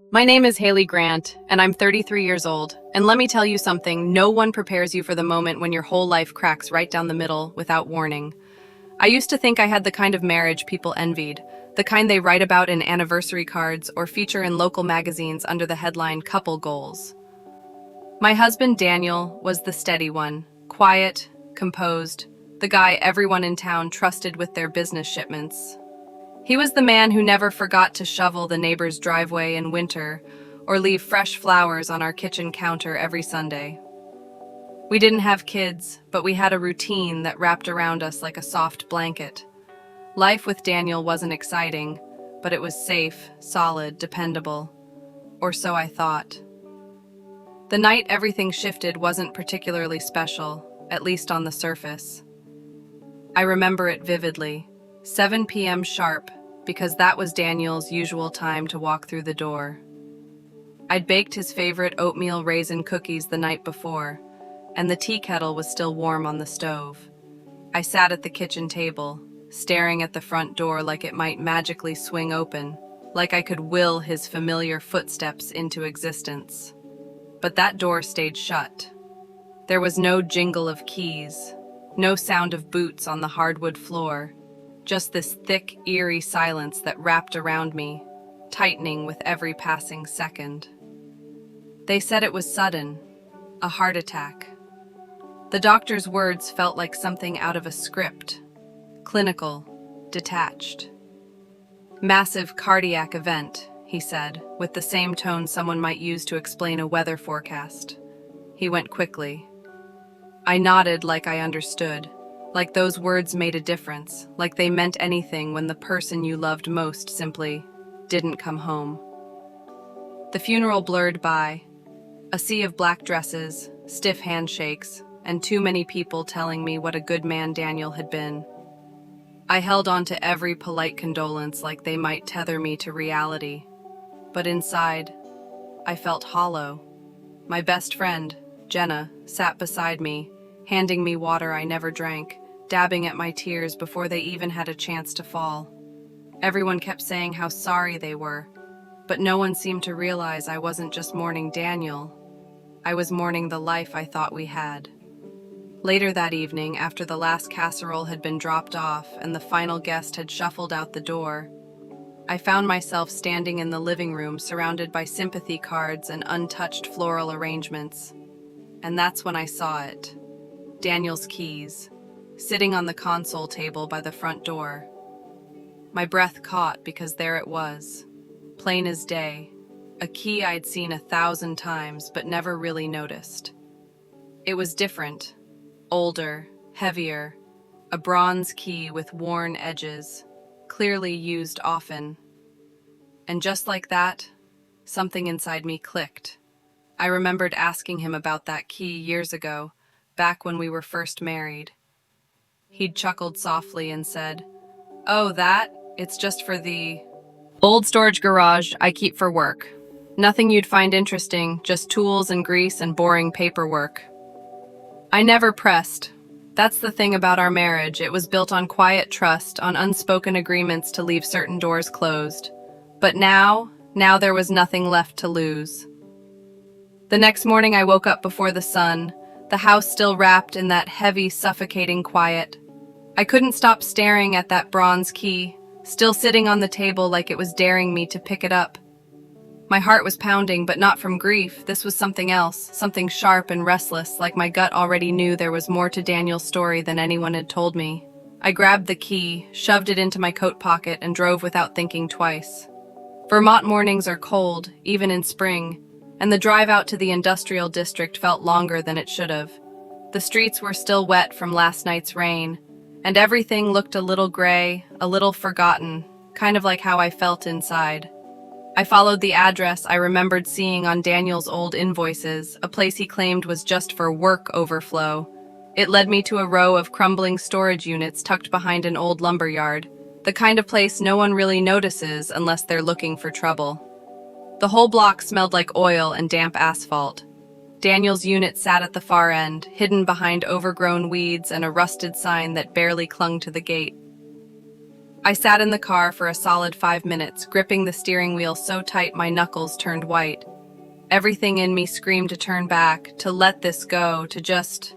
My name is Haley Grant, and I'm 33 years old. And let me tell you something, no one prepares you for the moment when your whole life cracks right down the middle without warning. I used to think I had the kind of marriage people envied, the kind they write about in anniversary cards or feature in local magazines under the headline Couple Goals. My husband Daniel was the steady one, quiet, composed, the guy everyone in town trusted with their business shipments. He was the man who never forgot to shovel the neighbor's driveway in winter or leave fresh flowers on our kitchen counter every Sunday. We didn't have kids, but we had a routine that wrapped around us like a soft blanket. Life with Daniel wasn't exciting, but it was safe, solid, dependable. Or so I thought. The night everything shifted wasn't particularly special, at least on the surface. I remember it vividly, 7 p.m. sharp, because that was Daniel's usual time to walk through the door. I'd baked his favorite oatmeal raisin cookies the night before, and the tea kettle was still warm on the stove. I sat at the kitchen table, staring at the front door like it might magically swing open, like I could will his familiar footsteps into existence. But that door stayed shut. There was no jingle of keys, no sound of boots on the hardwood floor, just this thick, eerie silence that wrapped around me, tightening with every passing second. They said it was sudden, a heart attack. The doctor's words felt like something out of a script, clinical, detached. Massive cardiac event, he said, with the same tone someone might use to explain a weather forecast. He went quickly. I nodded like I understood, like those words made a difference, like they meant anything when the person you loved most simply didn't come home. The funeral blurred by, a sea of black dresses, stiff handshakes, and too many people telling me what a good man Daniel had been. I held on to every polite condolence like they might tether me to reality. But inside, I felt hollow. My best friend, Jenna, sat beside me, handing me water I never drank, dabbing at my tears before they even had a chance to fall. Everyone kept saying how sorry they were, but no one seemed to realize I wasn't just mourning Daniel. I was mourning the life I thought we had. Later that evening, after the last casserole had been dropped off and the final guest had shuffled out the door, I found myself standing in the living room surrounded by sympathy cards and untouched floral arrangements. And that's when I saw it. Daniel's keys, sitting on the console table by the front door. My breath caught because there it was, plain as day, a key I'd seen 1,000 times but never really noticed. It was different, older, heavier, a bronze key with worn edges, clearly used often. And just like that, something inside me clicked. I remembered asking him about that key years ago, back when we were first married. He'd chuckled softly and said, "Oh, that? It's just for the old storage garage I keep for work. Nothing you'd find interesting, just tools and grease and boring paperwork." I never pressed. That's the thing about our marriage. It was built on quiet trust, on unspoken agreements to leave certain doors closed. But now there was nothing left to lose. The next morning I woke up before the sun, the house still wrapped in that heavy, suffocating quiet. I couldn't stop staring at that bronze key, still sitting on the table like it was daring me to pick it up. My heart was pounding, but not from grief. This was something else, something sharp and restless, like my gut already knew there was more to Daniel's story than anyone had told me. I grabbed the key, shoved it into my coat pocket, and drove without thinking twice. Vermont mornings are cold, even in spring, and the drive out to the industrial district felt longer than it should have. The streets were still wet from last night's rain, and everything looked a little gray, a little forgotten, kind of like how I felt inside. I followed the address I remembered seeing on Daniel's old invoices, a place he claimed was just for work overflow. It led me to a row of crumbling storage units tucked behind an old lumber yard, the kind of place no one really notices unless they're looking for trouble. The whole block smelled like oil and damp asphalt. Daniel's unit sat at the far end, hidden behind overgrown weeds and a rusted sign that barely clung to the gate. I sat in the car for a solid 5 minutes, gripping the steering wheel so tight my knuckles turned white. Everything in me screamed to turn back, to let this go, to just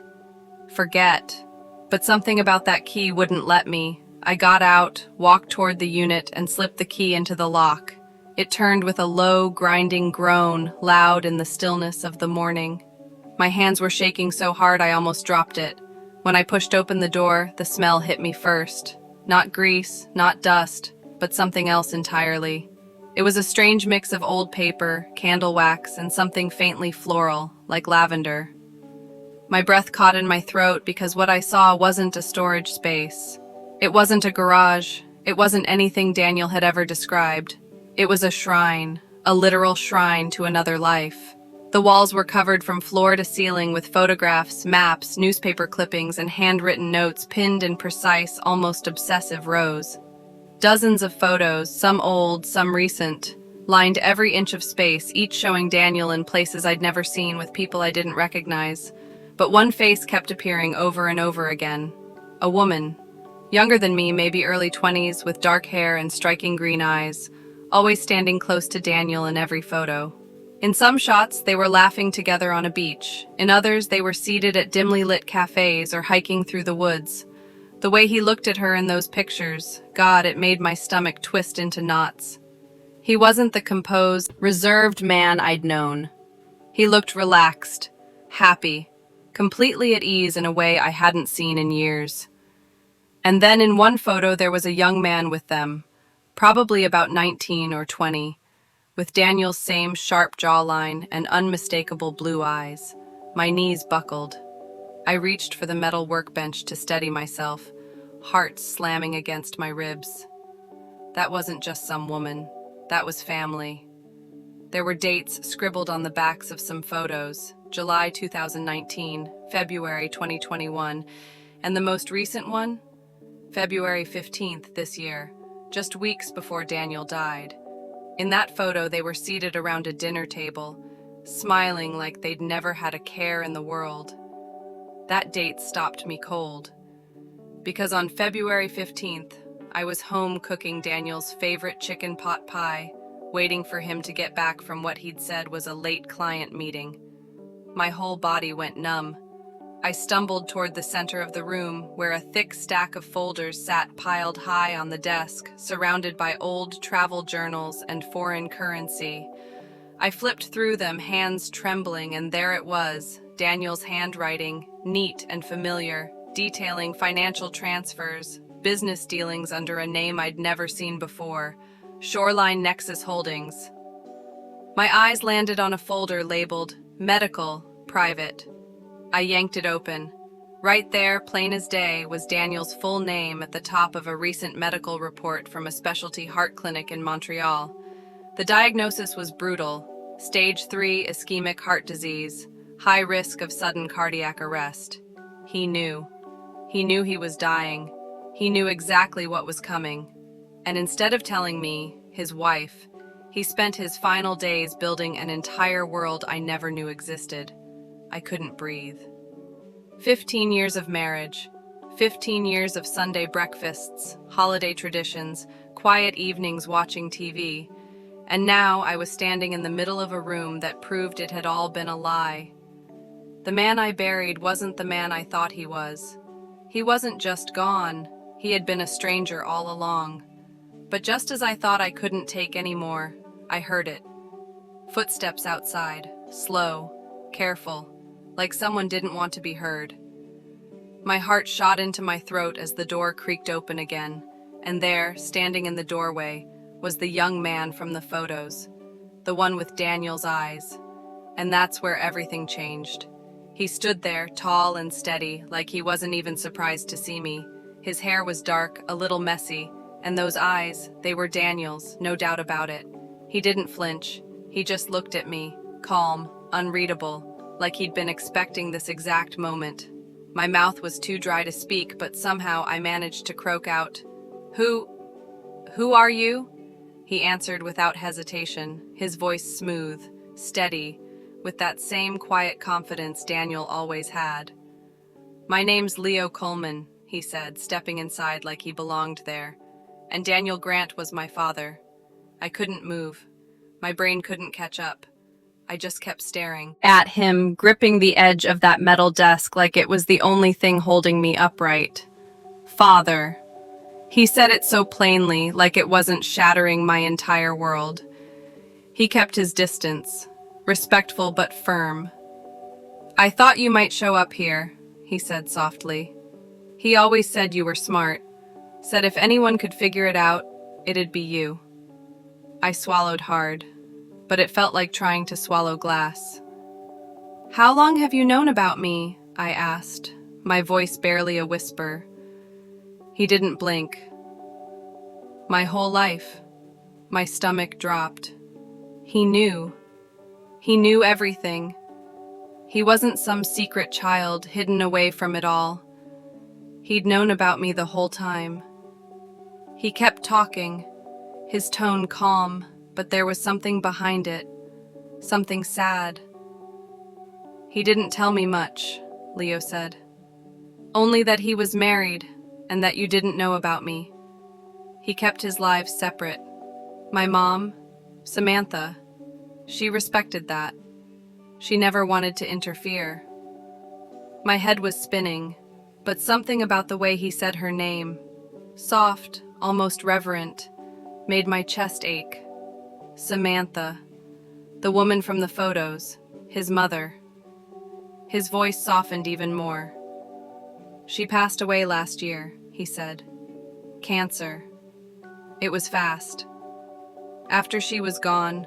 forget. But something about that key wouldn't let me. I got out, walked toward the unit, and slipped the key into the lock. It turned with a low, grinding groan, loud in the stillness of the morning. My hands were shaking so hard I almost dropped it. When I pushed open the door, the smell hit me first. Not grease, not dust, but something else entirely. It was a strange mix of old paper, candle wax, and something faintly floral, like lavender. My breath caught in my throat because what I saw wasn't a storage space. It wasn't a garage. It wasn't anything Daniel had ever described. It was a shrine, a literal shrine to another life. The walls were covered from floor to ceiling with photographs, maps, newspaper clippings, and handwritten notes pinned in precise, almost obsessive rows. Dozens of photos, some old, some recent, lined every inch of space, each showing Daniel in places I'd never seen with people I didn't recognize. But one face kept appearing over and over again. A woman, younger than me, maybe early 20s, with dark hair and striking green eyes, always standing close to Daniel in every photo. In some shots, they were laughing together on a beach. In others, they were seated at dimly lit cafes or hiking through the woods. The way he looked at her in those pictures, God, it made my stomach twist into knots. He wasn't the composed, reserved man I'd known. He looked relaxed, happy, completely at ease in a way I hadn't seen in years. And then in one photo, there was a young man with them, probably about 19 or 20. With Daniel's same sharp jawline and unmistakable blue eyes. My knees buckled. I reached for the metal workbench to steady myself, heart slamming against my ribs. That wasn't just some woman. That was family. There were dates scribbled on the backs of some photos, July 2019, February 2021, and the most recent one, February 15th this year, just weeks before Daniel died. In that photo, they were seated around a dinner table, smiling like they'd never had a care in the world. That date stopped me cold, because on February 15th, I was home cooking Daniel's favorite chicken pot pie, waiting for him to get back from what he'd said was a late client meeting. My whole body went numb. I stumbled toward the center of the room, where a thick stack of folders sat piled high on the desk, surrounded by old travel journals and foreign currency. I flipped through them, hands trembling, and there it was, Daniel's handwriting, neat and familiar, detailing financial transfers, business dealings under a name I'd never seen before, Shoreline Nexus Holdings. My eyes landed on a folder labeled Medical, Private. I yanked it open. Right there, plain as day, was Daniel's full name at the top of a recent medical report from a specialty heart clinic in Montreal. The diagnosis was brutal. Stage 3 ischemic heart disease, high risk of sudden cardiac arrest. He knew. He knew he was dying. He knew exactly what was coming. And instead of telling me, his wife, he spent his final days building an entire world I never knew existed. I couldn't breathe. 15 years of marriage, 15 years of Sunday breakfasts, holiday traditions, quiet evenings watching TV, and now I was standing in the middle of a room that proved it had all been a lie. The man I buried wasn't the man I thought he was. He wasn't just gone, he had been a stranger all along. But just as I thought I couldn't take any more, I heard it. Footsteps outside, slow, careful, like someone didn't want to be heard. My heart shot into my throat as the door creaked open again, and there, standing in the doorway, was the young man from the photos, the one with Daniel's eyes. And that's where everything changed. He stood there, tall and steady, like he wasn't even surprised to see me. His hair was dark, a little messy, and those eyes, they were Daniel's, no doubt about it. He didn't flinch. He just looked at me, calm, unreadable, like he'd been expecting this exact moment. My mouth was too dry to speak, but somehow I managed to croak out, Who are you?" He answered without hesitation, his voice smooth, steady, with that same quiet confidence Daniel always had. "My name's Leo Coleman," he said, stepping inside like he belonged there. and Daniel Grant was my father. I couldn't move. My brain couldn't catch up. I just kept staring at him, gripping the edge of that metal desk like it was the only thing holding me upright. Father. He said it so plainly, like it wasn't shattering my entire world. He kept his distance, respectful but firm. I thought you might show up here, he said softly. He always said you were smart, said if anyone could figure it out, it'd be you. I swallowed hard, but it felt like trying to swallow glass. How long have you known about me? I asked, my voice barely a whisper. He didn't blink. My whole life. My stomach dropped. He knew. He knew everything. He wasn't some secret child hidden away from it all. He'd known about me the whole time. He kept talking, his tone calm, but there was something behind it, something sad. He didn't tell me much, Leo said. Only that he was married and that you didn't know about me. He kept his lives separate. My mom, Samantha, she respected that. She never wanted to interfere. My head was spinning, but something about the way he said her name, soft, almost reverent, made my chest ache. Samantha, the woman from the photos, his mother. His voice softened even more. She passed away last year, he said. Cancer. It was fast. After she was gone,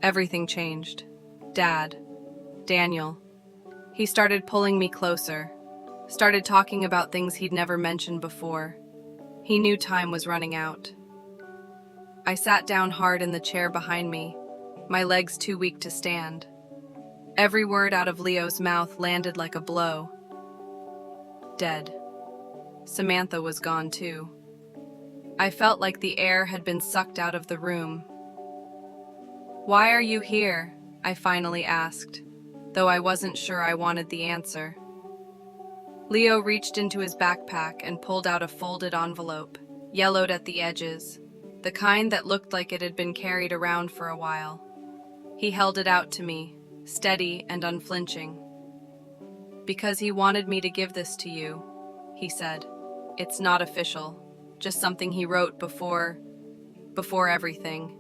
everything changed. Dad, Daniel. He started pulling me closer, started talking about things he'd never mentioned before. He knew time was running out. I sat down hard in the chair behind me, my legs too weak to stand. Every word out of Leo's mouth landed like a blow. Dead. Samantha was gone too. I felt like the air had been sucked out of the room. Why are you here? I finally asked, though I wasn't sure I wanted the answer. Leo reached into his backpack and pulled out a folded envelope, yellowed at the edges, the kind that looked like it had been carried around for a while. He held it out to me, steady and unflinching. Because he wanted me to give this to you, he said. It's not official, just something he wrote before everything.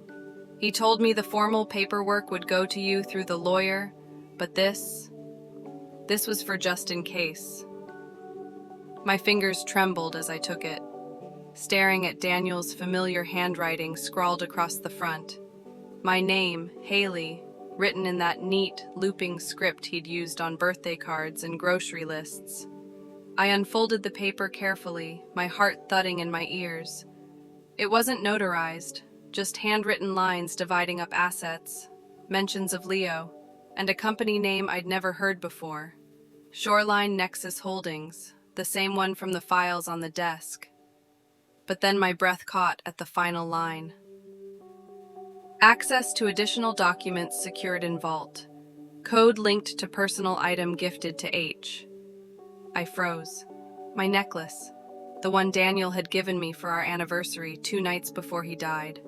He told me the formal paperwork would go to you through the lawyer, but this was for just in case. My fingers trembled as I took it, staring at Daniel's familiar handwriting scrawled across the front. My name, Haley, written in that neat, looping script he'd used on birthday cards and grocery lists. I unfolded the paper carefully, my heart thudding in my ears. It wasn't notarized, just handwritten lines dividing up assets, mentions of Leo, and a company name I'd never heard before. Shoreline Nexus Holdings, the same one from the files on the desk. But then my breath caught at the final line. Access to additional documents secured in vault. Code linked to personal item gifted to H. I froze. My necklace, the one Daniel had given me for our anniversary 2 nights before he died.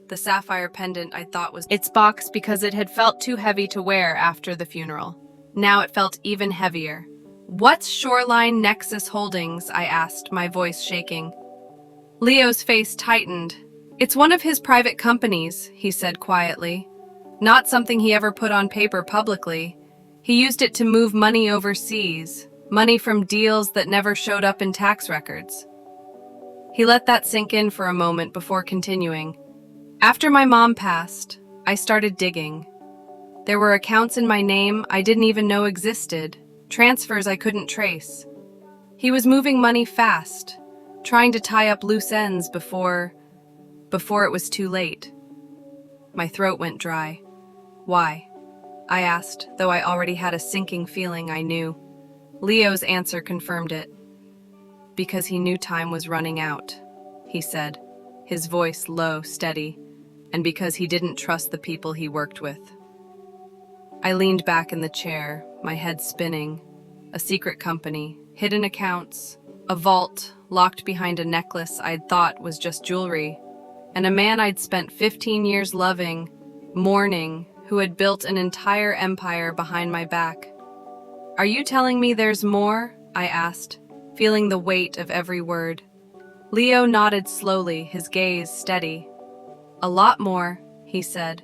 The sapphire pendant I thought was its box because it had felt too heavy to wear after the funeral. Now it felt even heavier. What's Shoreline Nexus Holdings? I asked, my voice shaking. Leo's face tightened. It's one of his private companies, he said quietly. Not something he ever put on paper publicly. He used it to move money overseas, money from deals that never showed up in tax records. He let that sink in for a moment before continuing. After my mom passed, I started digging. There were accounts in my name I didn't even know existed, transfers I couldn't trace. He was moving money fast, trying to tie up loose ends before it was too late. My throat went dry. Why? I asked, though I already had a sinking feeling I knew. Leo's answer confirmed it. Because he knew time was running out, he said, his voice low, steady, and because he didn't trust the people he worked with. I leaned back in the chair, my head spinning. A secret company, hidden accounts, A vault locked behind a necklace I'd thought was just jewelry, and a man I'd spent 15 years loving, mourning, who had built an entire empire behind my back. "Are you telling me there's more?" I asked, feeling the weight of every word. Leo nodded slowly, his gaze steady. "A lot more," he said.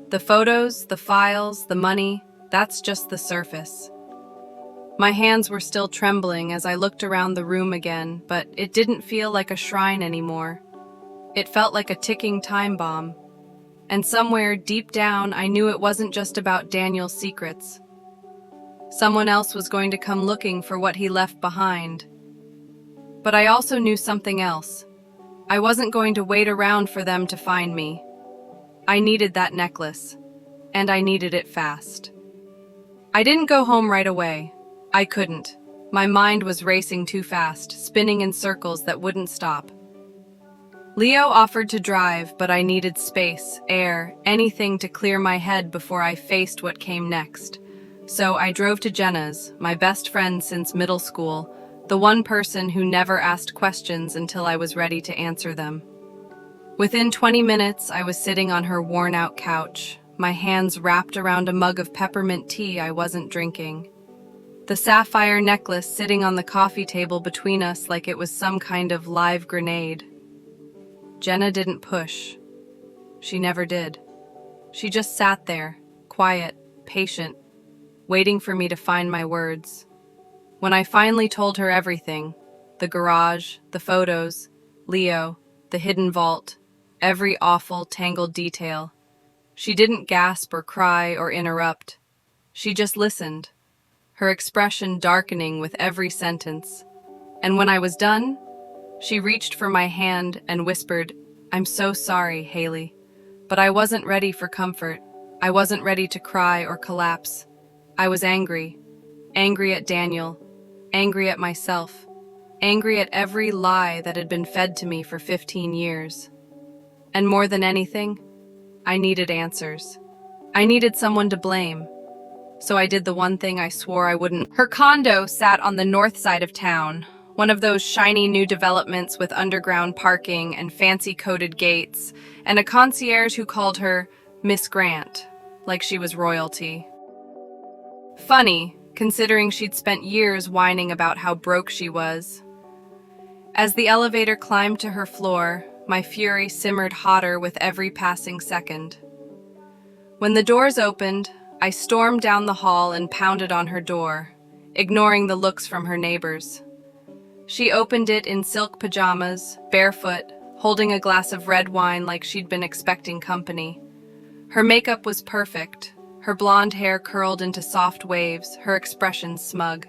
"The photos, the files, the money, that's just the surface." My hands were still trembling as I looked around the room again, but it didn't feel like a shrine anymore. It felt like a ticking time bomb. And somewhere deep down, I knew it wasn't just about Daniel's secrets. Someone else was going to come looking for what he left behind. But I also knew something else. I wasn't going to wait around for them to find me. I needed that necklace, and I needed it fast. I didn't go home right away. I couldn't. My mind was racing too fast, spinning in circles that wouldn't stop. Leo offered to drive, but I needed space, air, anything to clear my head before I faced what came next. So I drove to Jenna's, my best friend since middle school, the one person who never asked questions until I was ready to answer them. Within 20 minutes, I was sitting on her worn-out couch, my hands wrapped around a mug of peppermint tea I wasn't drinking. The sapphire necklace sitting on the coffee table between us like it was some kind of live grenade. Jenna didn't push. She never did. She just sat there, quiet, patient, waiting for me to find my words. When I finally told her everything, the garage, the photos, Leo, the hidden vault, every awful, tangled detail, she didn't gasp or cry or interrupt. She just listened, her expression darkening with every sentence. And when I was done, she reached for my hand and whispered, "I'm so sorry, Haley, but I wasn't ready for comfort. I wasn't ready to cry or collapse. I was angry. Angry at Daniel. Angry at myself. Angry at every lie that had been fed to me for 15 years. And more than anything, I needed answers. I needed someone to blame. So I did the one thing I swore I wouldn't." Her condo sat on the north side of town, one of those shiny new developments with underground parking and fancy coated gates, and a concierge who called her Miss Grant, like she was royalty. Funny, considering she'd spent years whining about how broke she was. As the elevator climbed to her floor, my fury simmered hotter with every passing second. When the doors opened, I stormed down the hall and pounded on her door, ignoring the looks from her neighbors. She opened it in silk pajamas, barefoot, holding a glass of red wine like she'd been expecting company. Her makeup was perfect, her blonde hair curled into soft waves, her expression smug.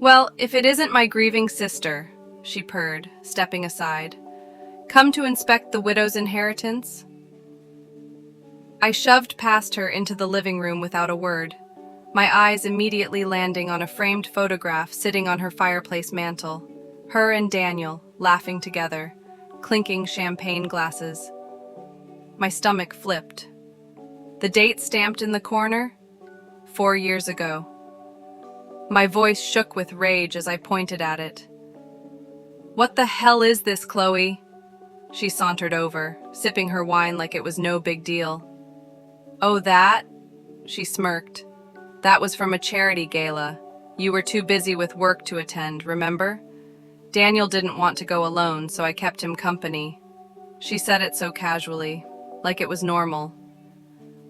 "Well, if it isn't my grieving sister," she purred, stepping aside. "Come to inspect the widow's inheritance?" I shoved past her into the living room without a word, my eyes immediately landing on a framed photograph sitting on her fireplace mantel, her and Daniel laughing together, clinking champagne glasses. My stomach flipped. The date stamped in the corner? 4 years ago. My voice shook with rage as I pointed at it. "What the hell is this, Chloe?" She sauntered over, sipping her wine like it was no big deal. "Oh, that?" She smirked. "That was from a charity gala. You were too busy with work to attend, remember? Daniel didn't want to go alone, so I kept him company." She said it so casually, like it was normal.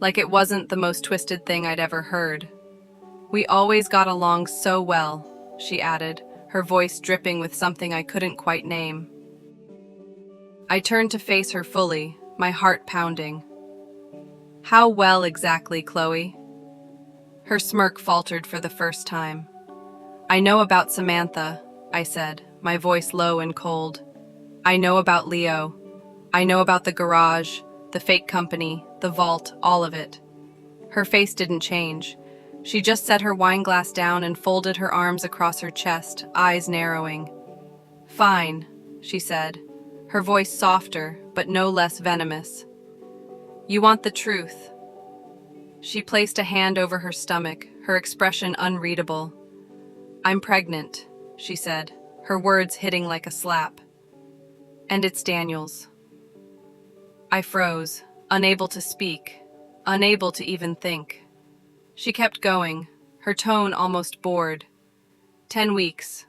Like it wasn't the most twisted thing I'd ever heard. "We always got along so well," she added, her voice dripping with something I couldn't quite name. I turned to face her fully, my heart pounding. "How well exactly, Chloe?" Her smirk faltered for the first time. "I know about Samantha," I said, my voice low and cold. "I know about Leo. I know about the garage, the fake company, the vault, all of it." Her face didn't change. She just set her wine glass down and folded her arms across her chest, eyes narrowing. "Fine," she said, her voice softer, but no less venomous. "You want the truth." She placed a hand over her stomach, her expression unreadable. "I'm pregnant," she said, her words hitting like a slap. And it's Daniel's. I froze, unable to speak, unable to even think. She kept going, her tone almost bored. 10 weeks.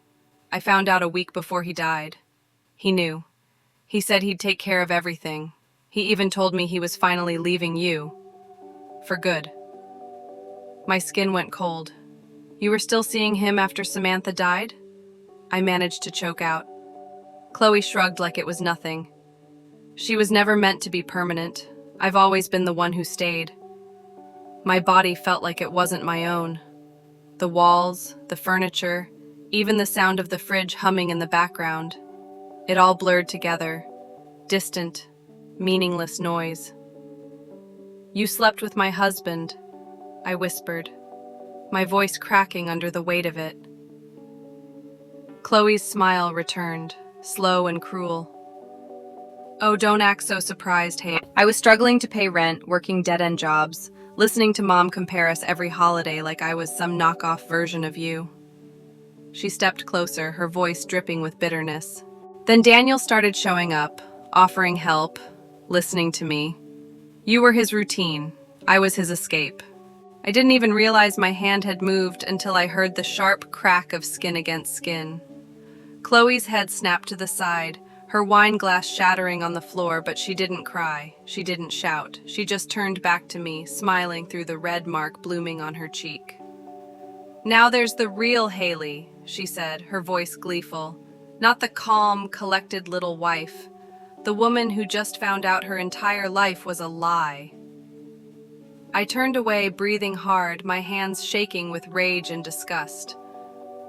I found out a week before he died. He knew. He said he'd take care of everything. He even told me he was finally leaving you. For good. My skin went cold. You were still seeing him after Samantha died? I managed to choke out. Chloe shrugged like it was nothing. She was never meant to be permanent. I've always been the one who stayed. My body felt like it wasn't my own. The walls, the furniture, even the sound of the fridge humming in the background. It all blurred together. Distant, meaningless noise. You slept with my husband, I whispered, my voice cracking under the weight of it. Chloe's smile returned, slow and cruel. Oh, don't act so surprised, hey. I was struggling to pay rent, working dead-end jobs, listening to Mom compare us every holiday like I was some knockoff version of you. She stepped closer, her voice dripping with bitterness. Then Daniel started showing up, offering help, listening to me. You were his routine. I was his escape. I didn't even realize my hand had moved until I heard the sharp crack of skin against skin. Chloe's head snapped to the side, her wine glass shattering on the floor, but she didn't cry. She didn't shout. She just turned back to me, smiling through the red mark blooming on her cheek. Now there's the real Haley, she said, her voice gleeful. Not the calm, collected little wife. The woman who just found out her entire life was a lie. I turned away, breathing hard, my hands shaking with rage and disgust.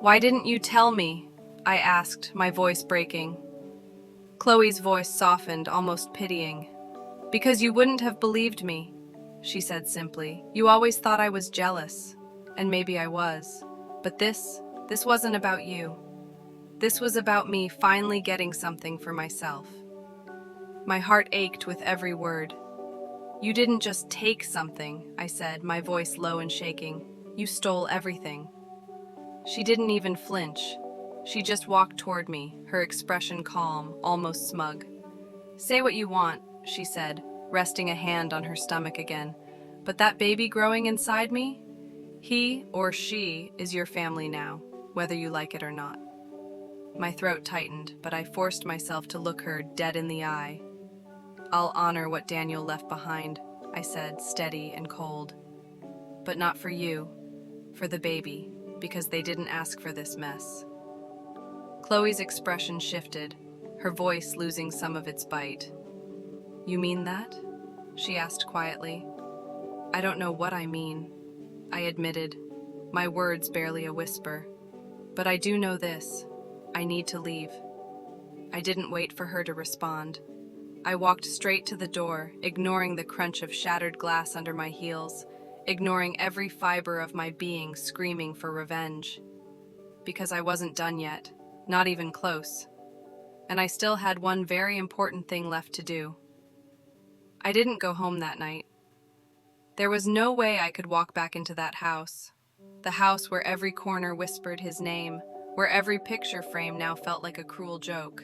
Why didn't you tell me? I asked, my voice breaking. Chloe's voice softened, almost pitying. Because you wouldn't have believed me, she said simply. You always thought I was jealous, and maybe I was. But this wasn't about you. This was about me finally getting something for myself. My heart ached with every word. You didn't just take something, I said, my voice low and shaking. You stole everything. She didn't even flinch. She just walked toward me, her expression calm, almost smug. Say what you want, she said, resting a hand on her stomach again. But that baby growing inside me? He or she is your family now, whether you like it or not. My throat tightened, but I forced myself to look her dead in the eye. I'll honor what Daniel left behind, I said, steady and cold. But not for you, for the baby, because they didn't ask for this mess. Chloe's expression shifted, her voice losing some of its bite. You mean that? She asked quietly. I don't know what I mean, I admitted, my words barely a whisper. But I do know this. I need to leave. I didn't wait for her to respond. I walked straight to the door, ignoring the crunch of shattered glass under my heels, ignoring every fiber of my being screaming for revenge. Because I wasn't done yet. Not even close. And I still had one very important thing left to do. I didn't go home that night. There was no way I could walk back into that house. The house where every corner whispered his name, where every picture frame now felt like a cruel joke.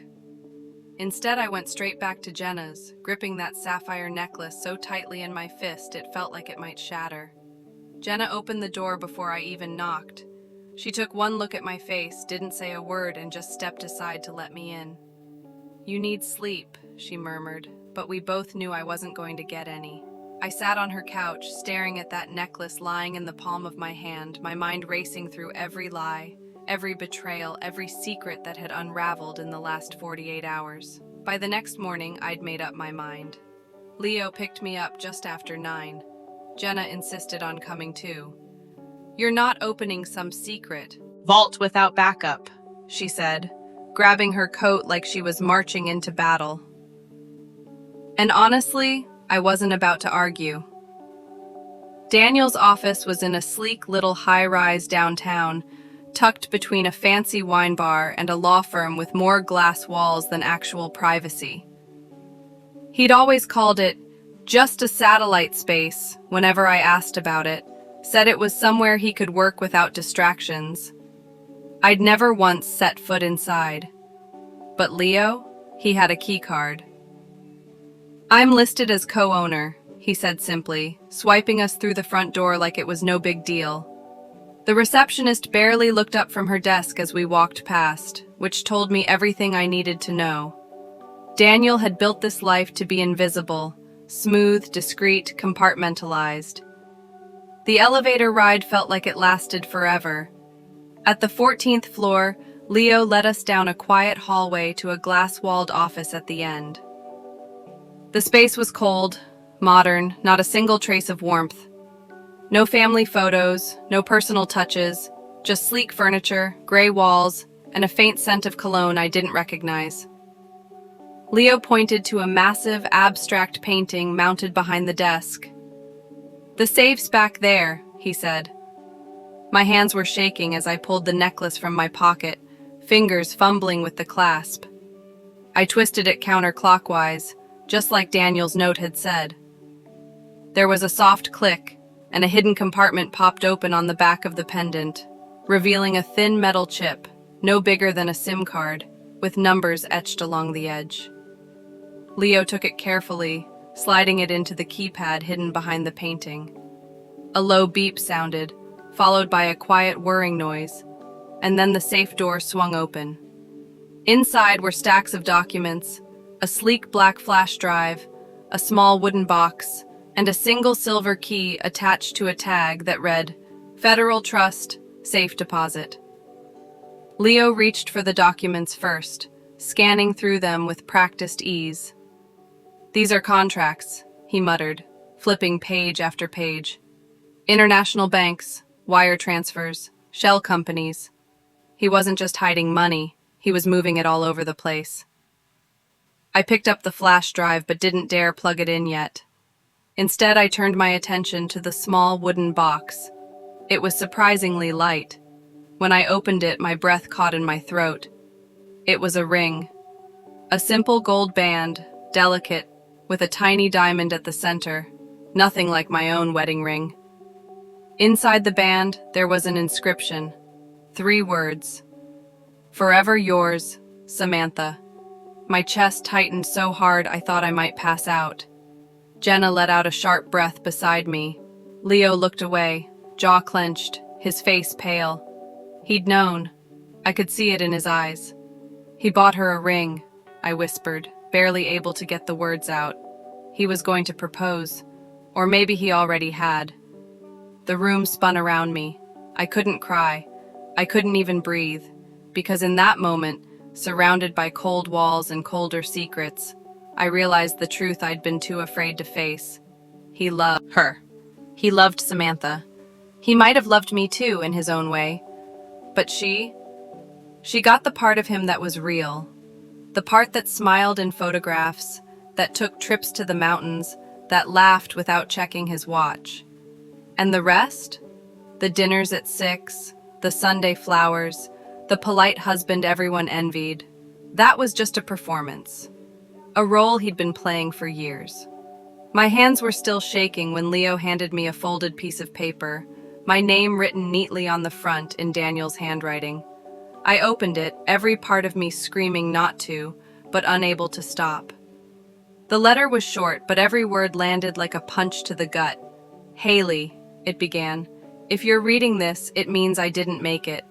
Instead, I went straight back to Jenna's, gripping that sapphire necklace so tightly in my fist it felt like it might shatter. Jenna opened the door before I even knocked. She took one look at my face, didn't say a word, and just stepped aside to let me in. You need sleep, she murmured, but we both knew I wasn't going to get any. I sat on her couch, staring at that necklace lying in the palm of my hand, my mind racing through every lie, every betrayal, every secret that had unraveled in the last 48 hours. By the next morning, I'd made up my mind. Leo picked me up just after 9. Jenna insisted on coming too. You're not opening some secret vault without backup, she said, grabbing her coat like she was marching into battle. And honestly, I wasn't about to argue. Daniel's office was in a sleek little high-rise downtown, tucked between a fancy wine bar and a law firm with more glass walls than actual privacy. He'd always called it just a satellite space whenever I asked about it, said it was somewhere he could work without distractions. I'd never once set foot inside. But Leo, he had a key card. "I'm listed as co-owner," he said simply, swiping us through the front door like it was no big deal. The receptionist barely looked up from her desk as we walked past, which told me everything I needed to know. Daniel had built this life to be invisible, smooth, discreet, compartmentalized. The elevator ride felt like it lasted forever. At the 14th floor, Leo led us down a quiet hallway to a glass-walled office at the end. The space was cold, modern, not a single trace of warmth. No family photos, no personal touches, just sleek furniture, gray walls, and a faint scent of cologne I didn't recognize. Leo pointed to a massive, abstract painting mounted behind the desk. "The safe's back there," he said. My hands were shaking as I pulled the necklace from my pocket, fingers fumbling with the clasp. I twisted it counterclockwise, just like Daniel's note had said. There was a soft click, and a hidden compartment popped open on the back of the pendant, revealing a thin metal chip, no bigger than a SIM card, with numbers etched along the edge. Leo took it carefully, sliding it into the keypad hidden behind the painting. A low beep sounded, followed by a quiet whirring noise, and then the safe door swung open. Inside were stacks of documents, a sleek black flash drive, a small wooden box, and a single silver key attached to a tag that read, "Federal Trust, Safe Deposit." Leo reached for the documents first, scanning through them with practiced ease. "These are contracts," he muttered, flipping page after page. "International banks, wire transfers, shell companies." He wasn't just hiding money, he was moving it all over the place. I picked up the flash drive but didn't dare plug it in yet. Instead, I turned my attention to the small wooden box. It was surprisingly light. When I opened it, my breath caught in my throat. It was a ring. A simple gold band, delicate, with a tiny diamond at the center, nothing like my own wedding ring. Inside the band, there was an inscription. 3 words. "Forever yours, Samantha." My chest tightened so hard I thought I might pass out. Jenna let out a sharp breath beside me. Leo looked away, jaw clenched, his face pale. He'd known. I could see it in his eyes. "He bought her a ring," I whispered, barely able to get the words out. He was going to propose, or maybe he already had. The room spun around me. I couldn't cry. I couldn't even breathe, because in that moment, surrounded by cold walls and colder secrets, I realized the truth I'd been too afraid to face. He loved her. He loved Samantha. He might have loved me too, in his own way. But she got the part of him that was real. The part that smiled in photographs, that took trips to the mountains, that laughed without checking his watch. And the rest? The dinners at 6, the Sunday flowers, the polite husband everyone envied. That was just a performance. A role he'd been playing for years. My hands were still shaking when Leo handed me a folded piece of paper, my name written neatly on the front in Daniel's handwriting. I opened it, every part of me screaming not to, but unable to stop. The letter was short, but every word landed like a punch to the gut. "Haley," it began, "if you're reading this, it means I didn't make it.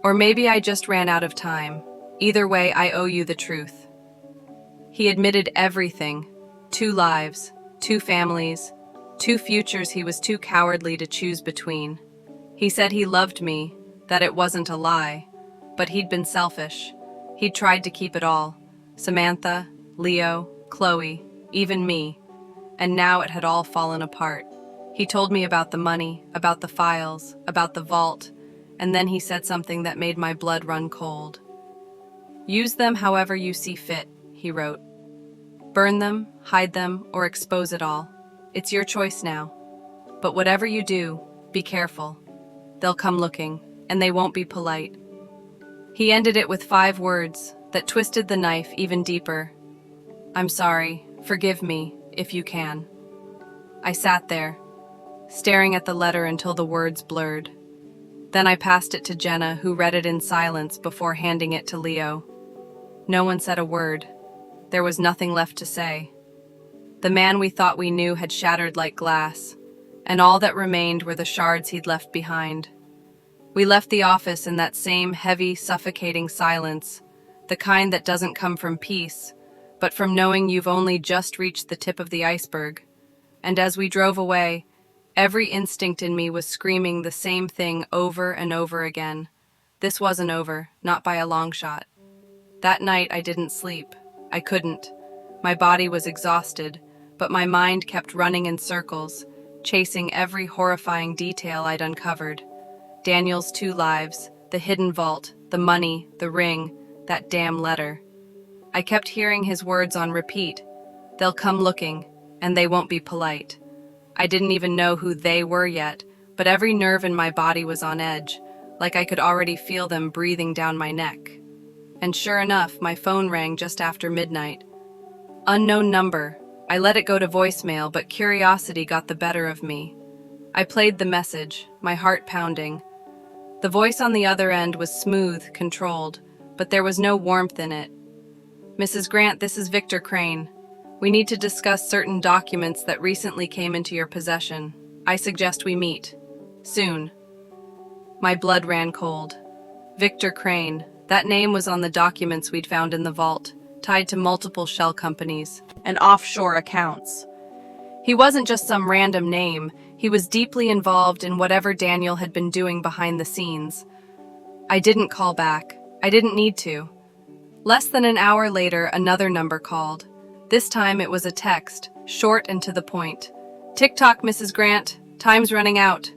Or maybe I just ran out of time. Either way, I owe you the truth." He admitted everything. 2 lives, 2 families, 2 futures he was too cowardly to choose between. He said he loved me, that it wasn't a lie, but he'd been selfish. He'd tried to keep it all. Samantha, Leo, Chloe, even me. And now it had all fallen apart. He told me about the money, about the files, about the vault, and then he said something that made my blood run cold. "Use them however you see fit," he wrote. "Burn them, hide them, or expose it all. It's your choice now. But whatever you do, be careful. They'll come looking, and they won't be polite." He ended it with 5 words that twisted the knife even deeper. "I'm sorry. Forgive me, if you can." I sat there, staring at the letter until the words blurred. Then I passed it to Jenna, who read it in silence before handing it to Leo. No one said a word. There was nothing left to say. The man we thought we knew had shattered like glass, and all that remained were the shards he'd left behind. We left the office in that same heavy, suffocating silence, the kind that doesn't come from peace, but from knowing you've only just reached the tip of the iceberg. And as we drove away, every instinct in me was screaming the same thing over and over again. This wasn't over, not by a long shot. That night I didn't sleep. I couldn't. My body was exhausted, but my mind kept running in circles, chasing every horrifying detail I'd uncovered. Daniel's 2 lives, the hidden vault, the money, the ring, that damn letter. I kept hearing his words on repeat. They'll come looking, and they won't be polite. I didn't even know who they were yet, but every nerve in my body was on edge, like I could already feel them breathing down my neck. And sure enough, my phone rang just after midnight. Unknown number. I let it go to voicemail, but curiosity got the better of me. I played the message, my heart pounding. The voice on the other end was smooth, controlled, but there was no warmth in it. Mrs. Grant, this is Victor Crane. We need to discuss certain documents that recently came into your possession. I suggest we meet. Soon. My blood ran cold. Victor Crane. That name was on the documents we'd found in the vault, tied to multiple shell companies and offshore accounts. He wasn't just some random name. He was deeply involved in whatever Daniel had been doing behind the scenes. I didn't call back. I didn't need to. Less than an hour later, another number called. This time it was a text, short and to the point. "Tick-tock, Mrs. Grant. Time's running out."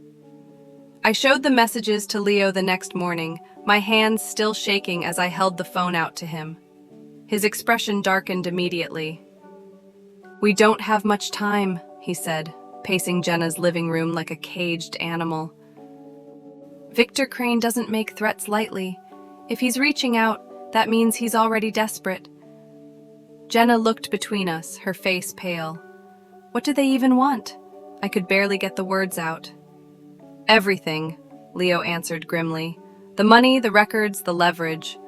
I showed the messages to Leo the next morning, my hands still shaking as I held the phone out to him. His expression darkened immediately. "We don't have much time," he said, pacing Jenna's living room like a caged animal. "Victor Crane doesn't make threats lightly. If he's reaching out, that means he's already desperate." Jenna looked between us, her face pale. "What do they even want?" I could barely get the words out. "Everything," Leo answered grimly. "The money, the records, the leverage.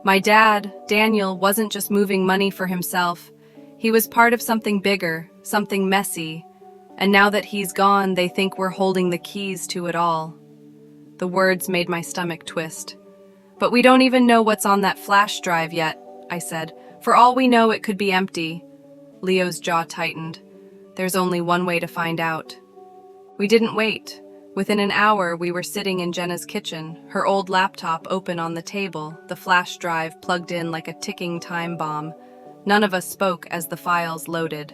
My dad, Daniel, wasn't just moving money for himself. He was part of something bigger, something messy. And now that he's gone, they think we're holding the keys to it all." The words made my stomach twist. "But we don't even know what's on that flash drive yet," I said. "For all we know, it could be empty." Leo's jaw tightened. "There's only one way to find out." We didn't wait. Within an hour, we were sitting in Jenna's kitchen, her old laptop open on the table, the flash drive plugged in like a ticking time bomb. None of us spoke as the files loaded.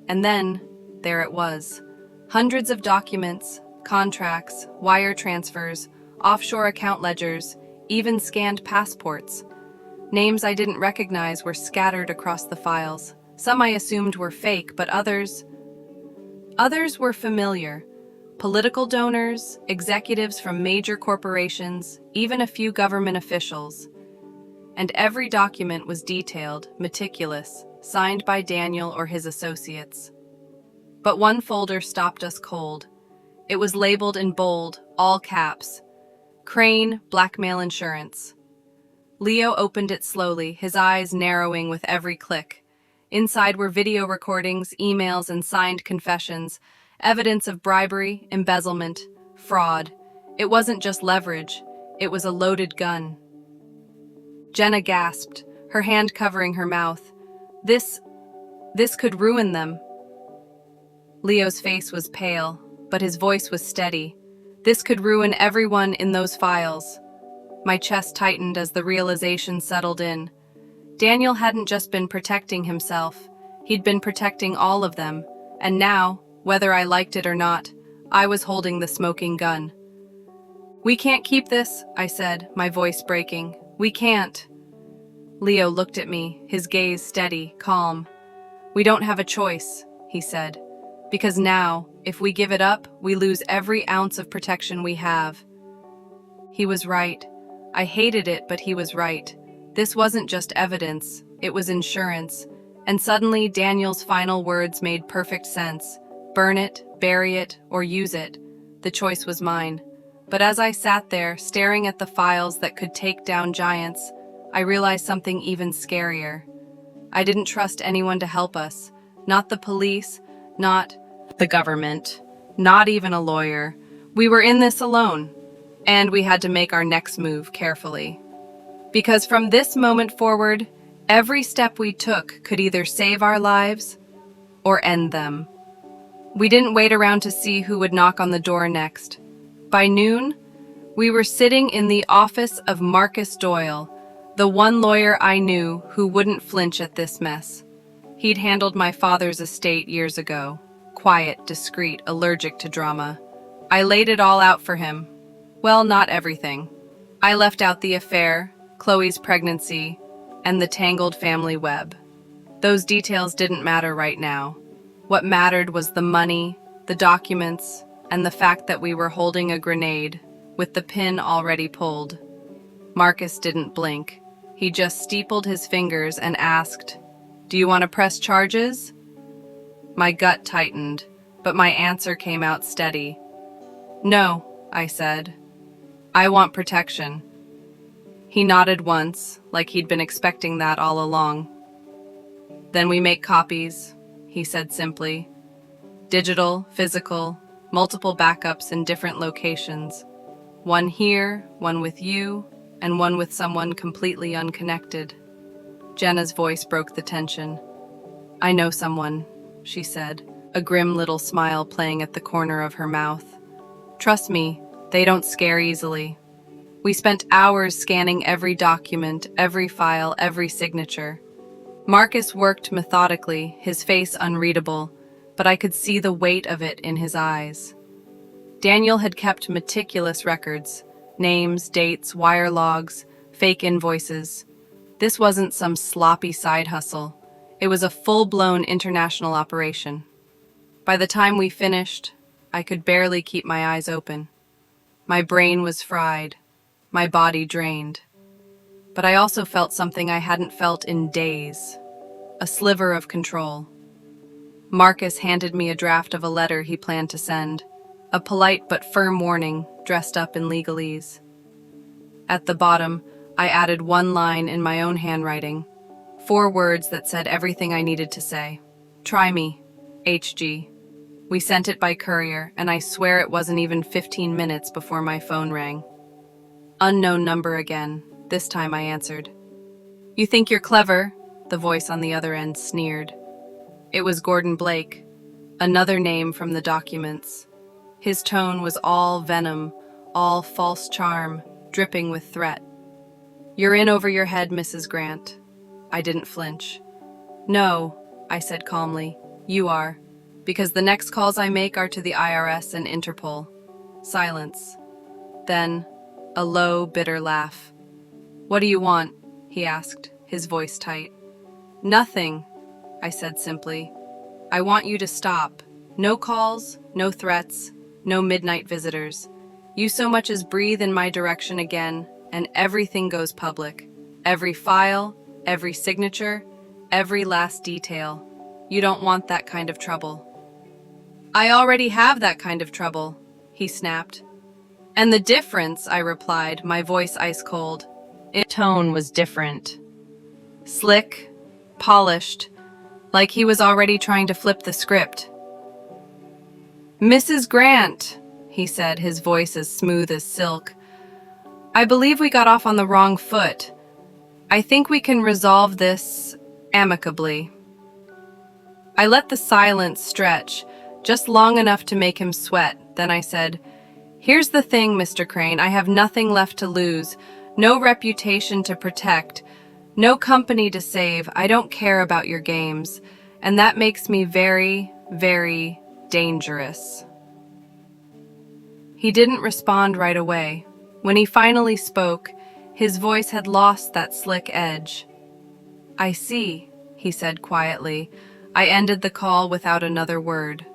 And then, there it was. Hundreds of documents, contracts, wire transfers, offshore account ledgers, even scanned passports. Names I didn't recognize were scattered across the files. Some I assumed were fake, but others were familiar. Political donors, executives from major corporations, even a few government officials. And every document was detailed, meticulous, signed by Daniel or his associates. But one folder stopped us cold. It was labeled in bold, all caps, "Crane, Blackmail Insurance." Leo opened it slowly, his eyes narrowing with every click. Inside were video recordings, emails, and signed confessions, evidence of bribery, embezzlement, fraud. It wasn't just leverage, it was a loaded gun. Jenna gasped, her hand covering her mouth. This could ruin them." Leo's face was pale, but his voice was steady. "This could ruin everyone in those files." My chest tightened as the realization settled in. Daniel hadn't just been protecting himself, he'd been protecting all of them, and now, whether I liked it or not, I was holding the smoking gun. "We can't keep this," I said, my voice breaking. "We can't." Leo looked at me, his gaze steady, calm. "We don't have a choice," he said. "Because now, if we give it up, we lose every ounce of protection we have." He was right. I hated it, but he was right. This wasn't just evidence, it was insurance. And suddenly, Daniel's final words made perfect sense. Burn it, bury it, or use it. The choice was mine. But as I sat there, staring at the files that could take down giants, I realized something even scarier. I didn't trust anyone to help us. Not the police, not the government, not even a lawyer. We were in this alone, and we had to make our next move carefully. Because from this moment forward, every step we took could either save our lives or end them. We didn't wait around to see who would knock on the door next. By noon, we were sitting in the office of Marcus Doyle, the one lawyer I knew who wouldn't flinch at this mess. He'd handled my father's estate years ago. Quiet, discreet, allergic to drama. I laid it all out for him. Well, not everything. I left out the affair, Chloe's pregnancy, and the tangled family web. Those details didn't matter right now. What mattered was the money, the documents, and the fact that we were holding a grenade, with the pin already pulled. Marcus didn't blink. He just steepled his fingers and asked, "Do you want to press charges?" My gut tightened, but my answer came out steady. "No," I said. "I want protection." He nodded once, like he'd been expecting that all along. "Then we make copies," he said simply. "Digital, physical, multiple backups in different locations. One here, one with you, and one with someone completely unconnected." Jenna's voice broke the tension. "I know someone," she said, a grim little smile playing at the corner of her mouth. "Trust me, they don't scare easily." We spent hours scanning every document, every file, every signature. Marcus worked methodically, his face unreadable, but I could see the weight of it in his eyes. Daniel had kept meticulous records, names, dates, wire logs, fake invoices. This wasn't some sloppy side hustle. It was a full-blown international operation. By the time we finished, I could barely keep my eyes open. My brain was fried, my body drained. But I also felt something I hadn't felt in days, a sliver of control. Marcus handed me a draft of a letter he planned to send, a polite but firm warning dressed up in legalese. At the bottom, I added one line in my own handwriting, 4 words that said everything I needed to say. "Try me, HG." We sent it by courier, and I swear it wasn't even 15 minutes before my phone rang. Unknown number again. This time I answered. "You think you're clever?" the voice on the other end sneered. It was Gordon Blake, another name from the documents. His tone was all venom, all false charm, dripping with threat. "You're in over your head, Mrs. Grant." I didn't flinch. "No," I said calmly, "you are, because the next calls I make are to the IRS and Interpol." Silence. Then, a low, bitter laugh. "What do you want?" he asked, his voice tight. "Nothing," I said simply. "I want you to stop. No calls, no threats, no midnight visitors. You so much as breathe in my direction again, and everything goes public. Every file, every signature, every last detail. You don't want that kind of trouble." "I already have that kind of trouble," he snapped. "And the difference," I replied, my voice ice cold. Its tone was different. Slick, polished, like he was already trying to flip the script. "Mrs. Grant," he said, his voice as smooth as silk, "I believe we got off on the wrong foot. I think we can resolve this amicably." I let the silence stretch, just long enough to make him sweat. Then I said, "Here's the thing, Mr. Crane, I have nothing left to lose, no reputation to protect, no company to save. I don't care about your games, and that makes me very, very dangerous." He didn't respond right away. When he finally spoke, his voice had lost that slick edge. "I see," he said quietly. I ended the call without another word.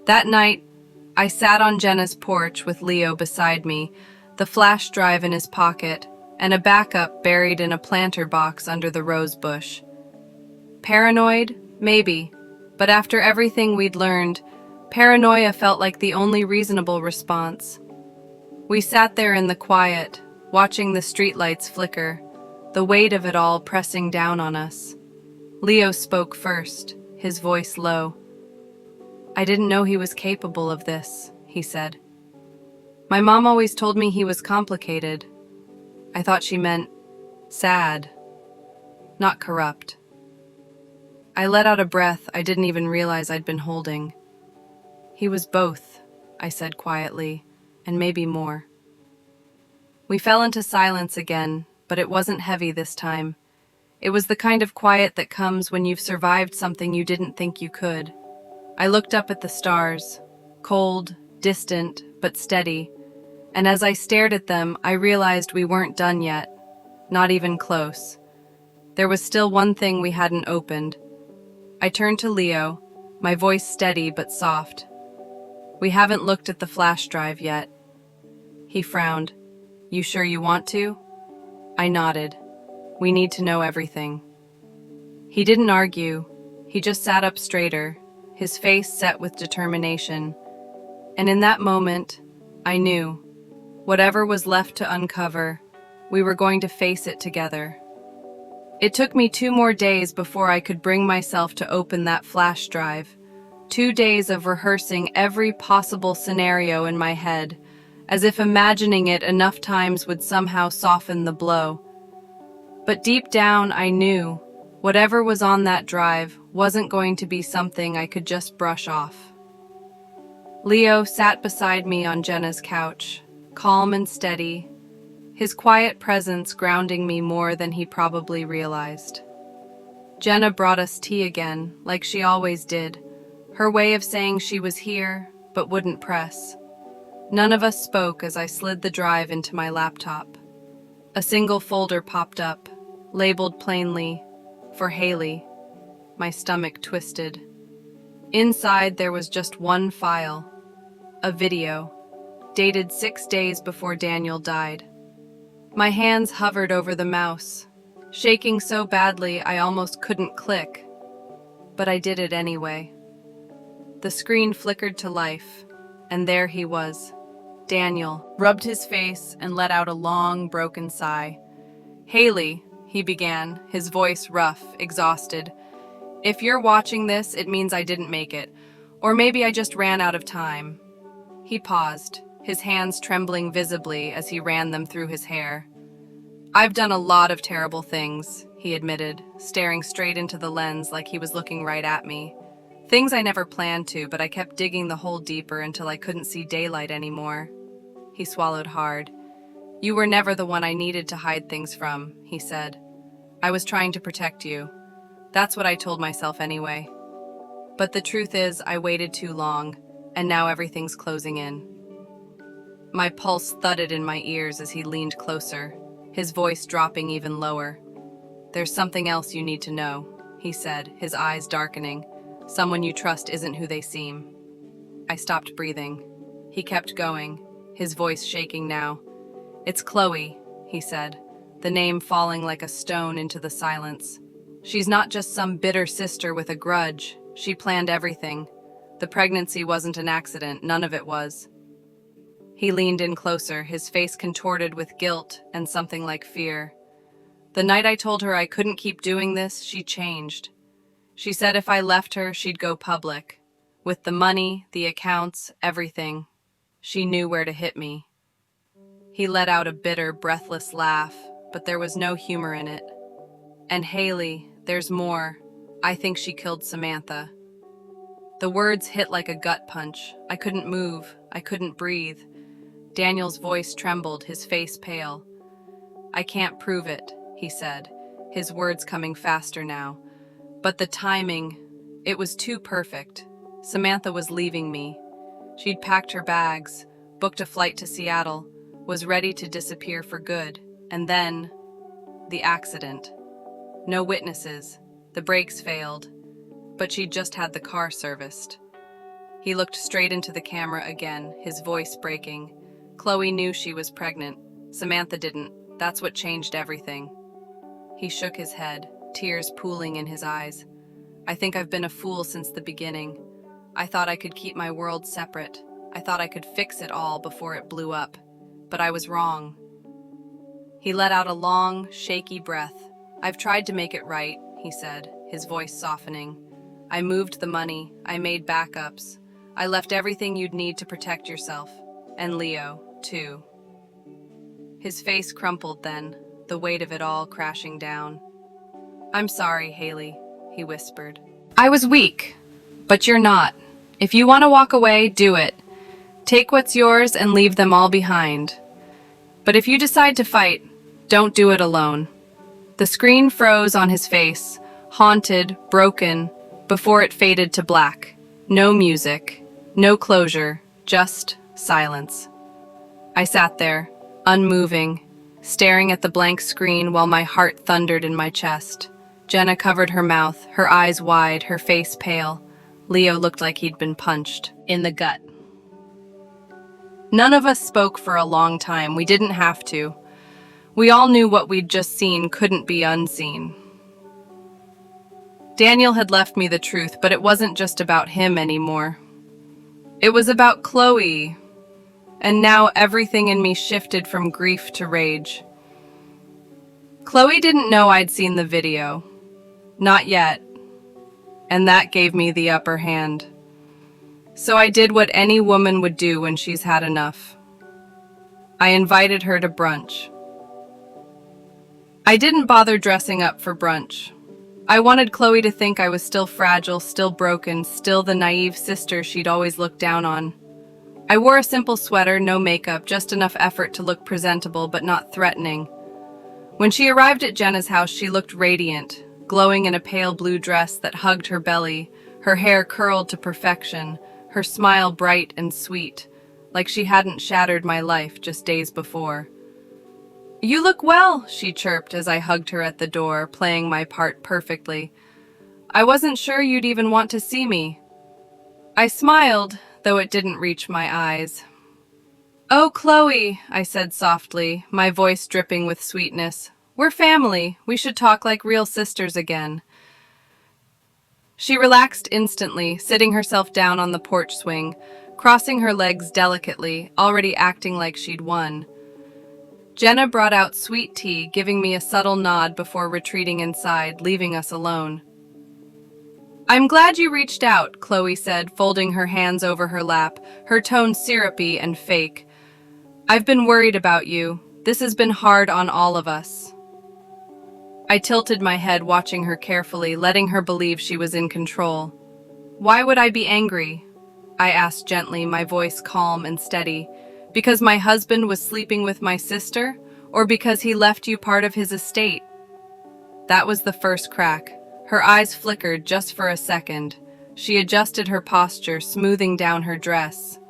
That night, I sat on Jenna's porch with Leo beside me, the flash drive in his pocket, and a backup buried in a planter box under the rose bush. Paranoid? Maybe. But after everything we'd learned, Paranoia felt like the only reasonable response. We sat there in the quiet, watching the streetlights flicker, the weight of it all pressing down on us. Leo spoke first, his voice low. "I didn't know he was capable of this," he said. "My mom always told me he was complicated. I thought she meant sad, not corrupt." I let out a breath I didn't even realize I'd been holding. "He was both," I said quietly, "and maybe more." We fell into silence again, but it wasn't heavy this time. It was the kind of quiet that comes when you've survived something you didn't think you could. I looked up at the stars, cold, distant, but steady, and as I stared at them, I realized we weren't done yet, not even close. There was still one thing we hadn't opened. I turned to Leo, my voice steady but soft. "We haven't looked at the flash drive yet." He frowned. "You sure you want to?" I nodded. "We need to know everything." He didn't argue. He just sat up straighter, his face set with determination. And in that moment, I knew, whatever was left to uncover, we were going to face it together. It took me 2 more days before I could bring myself to open that flash drive. 2 days of rehearsing every possible scenario in my head, as if imagining it enough times would somehow soften the blow. But deep down, I knew whatever was on that drive wasn't going to be something I could just brush off. Leo sat beside me on Jenna's couch, calm and steady, his quiet presence grounding me more than he probably realized. Jenna brought us tea again, like she always did, her way of saying she was here, but wouldn't press. None of us spoke as I slid the drive into my laptop. A single folder popped up, labeled plainly, "For Haley." My stomach twisted. Inside there was just one file, a video, dated 6 days before Daniel died. My hands hovered over the mouse, shaking so badly I almost couldn't click, but I did it anyway. The screen flickered to life, and there he was. Daniel rubbed his face and let out a long, broken sigh. "Haley," he began, his voice rough, exhausted. "If you're watching this, it means I didn't make it. Or maybe I just ran out of time." He paused, his hands trembling visibly as he ran them through his hair. "I've done a lot of terrible things," he admitted, staring straight into the lens like he was looking right at me. "Things I never planned to, but I kept digging the hole deeper until I couldn't see daylight anymore." He swallowed hard. "You were never the one I needed to hide things from," he said. "I was trying to protect you. That's what I told myself anyway. But the truth is, I waited too long, and now everything's closing in." My pulse thudded in my ears as he leaned closer, his voice dropping even lower. "There's something else you need to know," he said, his eyes darkening. "Someone you trust isn't who they seem." I stopped breathing. He kept going, his voice shaking now. "It's Chloe," he said, the name falling like a stone into the silence. "She's not just some bitter sister with a grudge. She planned everything. The pregnancy wasn't an accident, none of it was." He leaned in closer, his face contorted with guilt and something like fear. "The night I told her I couldn't keep doing this, she changed. She said if I left her, she'd go public. With the money, the accounts, everything. She knew where to hit me." He let out a bitter, breathless laugh, but there was no humor in it. "And Haley, there's more. I think she killed Samantha." The words hit like a gut punch. I couldn't move. I couldn't breathe. Daniel's voice trembled, his face pale. "I can't prove it," he said, his words coming faster now. "But the timing, it was too perfect. Samantha was leaving me. She'd packed her bags, booked a flight to Seattle, was ready to disappear for good. And then, the accident. No witnesses. The brakes failed. But she'd just had the car serviced." He looked straight into the camera again, his voice breaking. "Chloe knew she was pregnant. Samantha didn't. That's what changed everything." He shook his head, tears pooling in his eyes. "I think I've been a fool since the beginning. I thought I could keep my world separate. I thought I could fix it all before it blew up. But I was wrong. He let out a long, shaky breath. "I've tried to make it right," he said, his voice softening. "I moved the money. I made backups. I left everything you'd need to protect yourself. And Leo, too." His face crumpled then, the weight of it all crashing down. "I'm sorry, Haley," he whispered. "I was weak, but you're not. If you want to walk away, do it. Take what's yours and leave them all behind. But if you decide to fight, don't do it alone." The screen froze on his face, haunted, broken, before it faded to black. No music, no closure, just silence. I sat there, unmoving, staring at the blank screen while my heart thundered in my chest. Jenna covered her mouth, her eyes wide, her face pale. Leo looked like he'd been punched in the gut. None of us spoke for a long time. We didn't have to. We all knew what we'd just seen couldn't be unseen. Daniel had left me the truth, but it wasn't just about him anymore. It was about Chloe. And now everything in me shifted from grief to rage. Chloe didn't know I'd seen the video. Not yet. And that gave me the upper hand. So I did what any woman would do when she's had enough. I invited her to brunch. I didn't bother dressing up for brunch. I wanted Chloe to think I was still fragile, still broken, still the naive sister she'd always looked down on. I wore a simple sweater, no makeup, just enough effort to look presentable but not threatening. When she arrived at Jenna's house, she looked radiant, glowing in a pale blue dress that hugged her belly, her hair curled to perfection, her smile bright and sweet, like she hadn't shattered my life just days before. "You look well," she chirped as I hugged her at the door, playing my part perfectly. "I wasn't sure you'd even want to see me." I smiled, though it didn't reach my eyes. "Oh, Chloe," I said softly, my voice dripping with sweetness. "We're family. We should talk like real sisters again." She relaxed instantly, sitting herself down on the porch swing, crossing her legs delicately, already acting like she'd won. Jenna brought out sweet tea, giving me a subtle nod before retreating inside, leaving us alone. "I'm glad you reached out," Chloe said, folding her hands over her lap, her tone syrupy and fake. "I've been worried about you. This has been hard on all of us." I tilted my head, watching her carefully, letting her believe she was in control. "Why would I be angry?" I asked gently, my voice calm and steady. "Because my husband was sleeping with my sister? Or because he left you part of his estate?" That was the first crack. Her eyes flickered just for a second. She adjusted her posture, smoothing down her dress.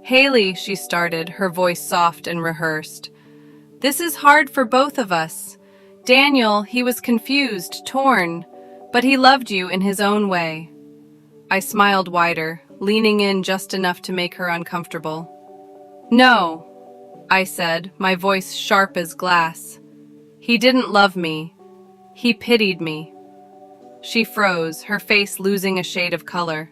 "Haley," she started, her voice soft and rehearsed. "This is hard for both of us. Daniel, he was confused, torn, but he loved you in his own way." I smiled wider, leaning in just enough to make her uncomfortable. "No," I said, my voice sharp as glass. "He didn't love me. He pitied me." She froze, her face losing a shade of color.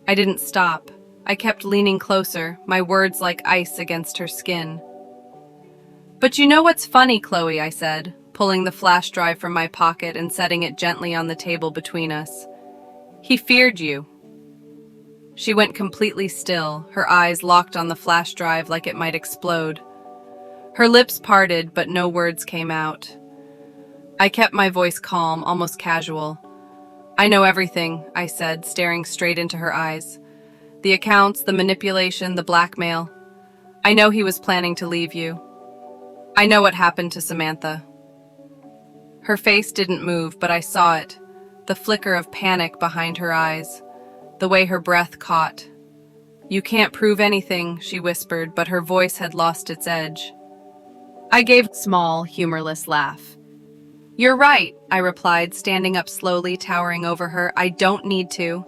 I didn't stop. I kept leaning closer, my words like ice against her skin. "But you know what's funny, Chloe," I said, pulling the flash drive from my pocket and setting it gently on the table between us. "He feared you." She went completely still, her eyes locked on the flash drive like it might explode. Her lips parted, but no words came out. I kept my voice calm, almost casual. "I know everything," I said, staring straight into her eyes. "The accounts, the manipulation, the blackmail. I know he was planning to leave you. I know what happened to Samantha." Her face didn't move, but I saw it, the flicker of panic behind her eyes, the way her breath caught. "You can't prove anything," she whispered, but her voice had lost its edge. I gave a small, humorless laugh. "You're right," I replied, standing up slowly, towering over her. "I don't need to."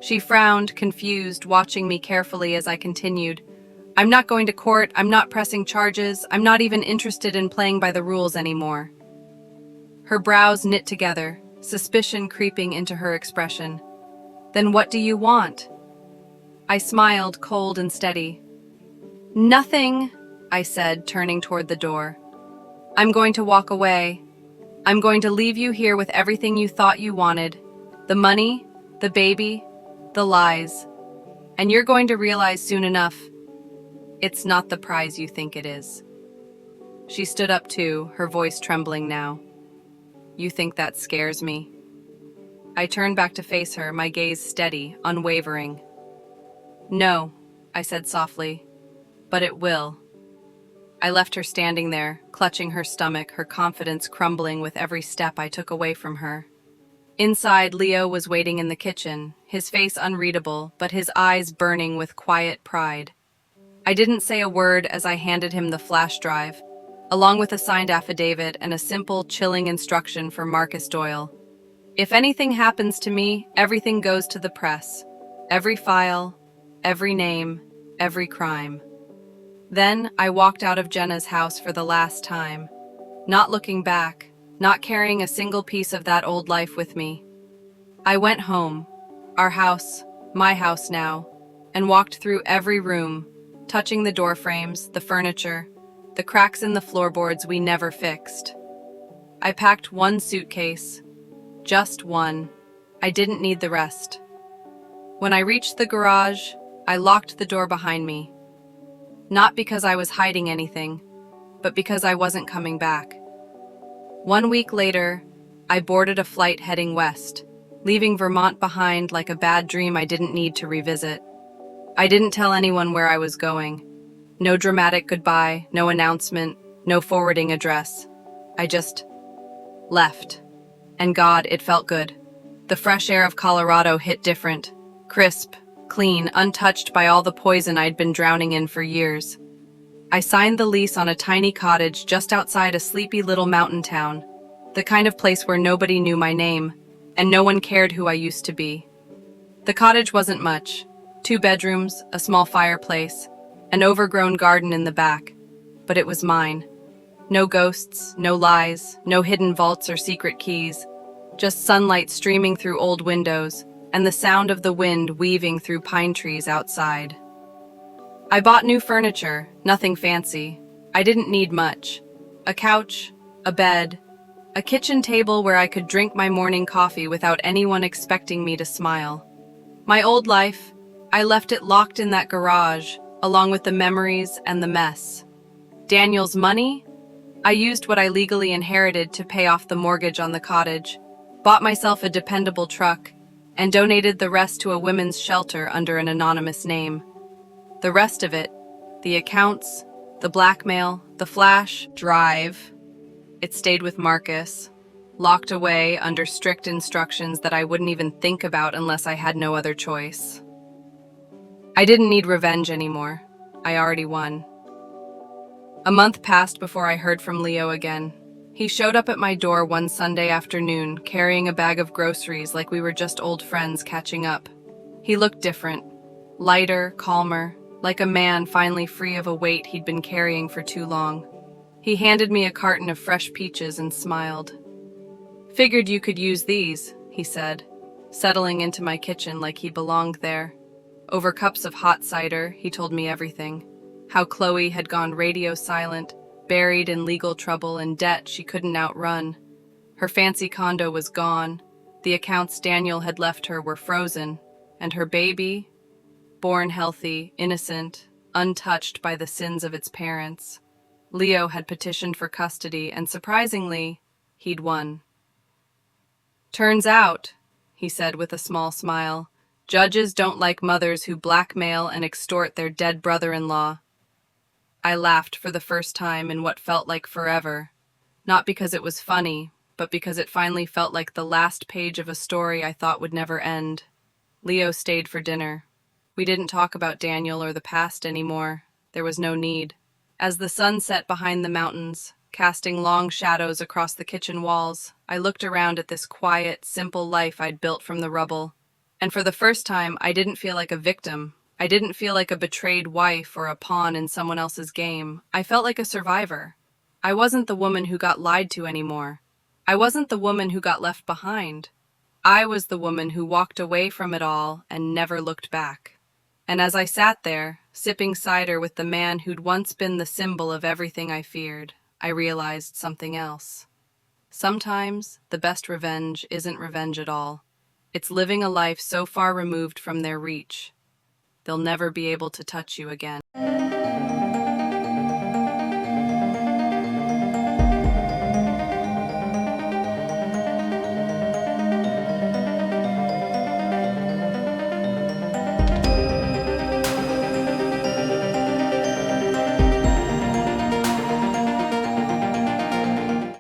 She frowned, confused, watching me carefully as I continued. "I'm not going to court, I'm not pressing charges, I'm not even interested in playing by the rules anymore." Her brows knit together, suspicion creeping into her expression. Then what do you want? I smiled, cold and steady. Nothing, I said, turning toward the door. I'm going to walk away. I'm going to leave you here with everything you thought you wanted. The money, the baby, the lies. And you're going to realize soon enough, it's not the prize you think it is. She stood up too, her voice trembling now. You think that scares me? I turned back to face her, my gaze steady, unwavering. No, I said softly, but it will. I left her standing there, clutching her stomach, her confidence crumbling with every step I took away from her. Inside, Leo was waiting in the kitchen, his face unreadable, but his eyes burning with quiet pride. I didn't say a word as I handed him the flash drive, along with a signed affidavit and a simple, chilling instruction for Marcus Doyle. If anything happens to me, everything goes to the press. Every file, every name, every crime. Then I walked out of Jenna's house for the last time, not looking back, not carrying a single piece of that old life with me. I went home, our house, my house now, and walked through every room, touching the door frames, the furniture, the cracks in the floorboards we never fixed. I packed one suitcase, just one. I didn't need the rest. When I reached the garage, I locked the door behind me. Not because I was hiding anything, but because I wasn't coming back. 1 week later, I boarded a flight heading west, leaving Vermont behind like a bad dream I didn't need to revisit. I didn't tell anyone where I was going. No dramatic goodbye, no announcement, no forwarding address. I just left. And God, it felt good. The fresh air of Colorado hit different, crisp, clean, untouched by all the poison I'd been drowning in for years. I signed the lease on a tiny cottage just outside a sleepy little mountain town, the kind of place where nobody knew my name, and no one cared who I used to be. The cottage wasn't much. 2 bedrooms, a small fireplace, an overgrown garden in the back, but it was mine. No ghosts, no lies, no hidden vaults or secret keys, just sunlight streaming through old windows and the sound of the wind weaving through pine trees outside. I bought new furniture, nothing fancy. I didn't need much. A couch, a bed, a kitchen table where I could drink my morning coffee without anyone expecting me to smile. My old life, I left it locked in that garage, along with the memories and the mess. Daniel's money? I used what I legally inherited to pay off the mortgage on the cottage, bought myself a dependable truck, and donated the rest to a women's shelter under an anonymous name. The rest of it, the accounts, the blackmail, the flash drive, it stayed with Marcus, locked away under strict instructions that I wouldn't even think about unless I had no other choice. I didn't need revenge anymore. I already won. A month passed before I heard from Leo again. He showed up at my door one Sunday afternoon, carrying a bag of groceries like we were just old friends catching up. He looked different, lighter, calmer, like a man finally free of a weight he'd been carrying for too long. He handed me a carton of fresh peaches and smiled. "Figured you could use these," he said, settling into my kitchen like he belonged there. Over cups of hot cider, he told me everything. How Chloe had gone radio silent, buried in legal trouble and debt she couldn't outrun. Her fancy condo was gone, the accounts Daniel had left her were frozen, and her baby, born healthy, innocent, untouched by the sins of its parents. Leo had petitioned for custody, and surprisingly, he'd won. "Turns out," he said with a small smile, "judges don't like mothers who blackmail and extort their dead brother-in-law." I laughed for the first time in what felt like forever, not because it was funny, but because it finally felt like the last page of a story I thought would never end. Leo stayed for dinner. We didn't talk about Daniel or the past anymore. There was no need. As the sun set behind the mountains, casting long shadows across the kitchen walls, I looked around at this quiet, simple life I'd built from the rubble. And for the first time, I didn't feel like a victim. I didn't feel like a betrayed wife or a pawn in someone else's game. I felt like a survivor. I wasn't the woman who got lied to anymore. I wasn't the woman who got left behind. I was the woman who walked away from it all and never looked back. And as I sat there, sipping cider with the man who'd once been the symbol of everything I feared, I realized something else. Sometimes the best revenge isn't revenge at all. It's living a life so far removed from their reach, they'll never be able to touch you again.